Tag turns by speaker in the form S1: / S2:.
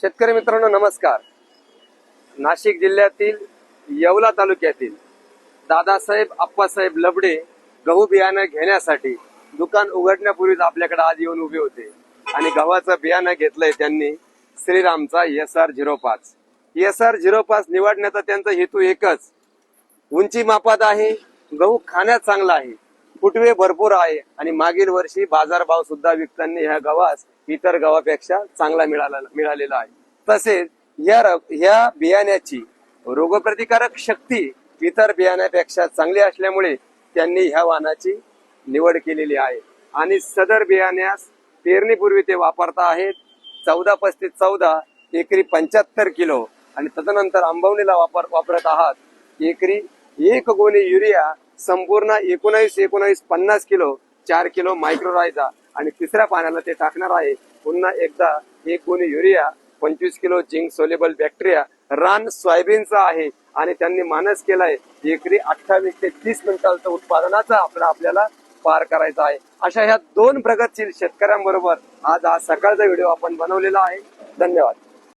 S1: शेतकरी मित्रांनो नमस्कार। नाशिक जिल्ह्यातील येवला तालुक्यातील दादासाहेब अप्पासाहेब लबडे गहू बियाणं घेण्यासाठी दुकान उघडण्यापूर्वीच आपल्याकडे आज येऊन उभे होते आणि गव्हाचं बियाणं घेतलंय त्यांनी श्रीरामचा SR05। SR05 निवडण्याचा त्यांचा हेतू एकच, उंची मापात आहे, गहू खाण्यात चांगला आहे, फुटवे भरपूर आहे आणि मागील वर्षी बाजारभाव सुद्धा विकताना ह्या गव्हास इतर गव्हापेक्षा चांगला मिळालेला आहे। तसेच ह्या बियाण्याची रोगप्रतिकारक शक्ती इतर बियाण्यापेक्षा चांगली असल्यामुळे त्यांनी ह्या वाणाची निवड केलेली आहे आणि सदर बियाण्यास पेरणीपूर्वी ते वापरता आहेत 14-35-14 एकरी 75 किलो आणि तदनंतर आंबवणीला वापरत आहात एकरी 1 गोणी युरिया संपूर्ण 19-19 50 किलो 4 किलो मायक्रोरायझा आणि तिसऱ्या पाण्याला ते टाकणार आहे पुन्हा एकदा 1 गोणी urea 25 kilo zinc soluble bacteria रान सोयाबीनचा आहे आणि त्यांनी मानस केलाय एकरी 28 ते 30 क्विंटलचं उत्पादनाचा आपल्याला पार करायचा आहे। अशा ह्या दोन प्रगतशील शेतकऱ्यांबरोबर आज सकाळचा व्हिडिओ आपण बनवलेला आहे। धन्यवाद।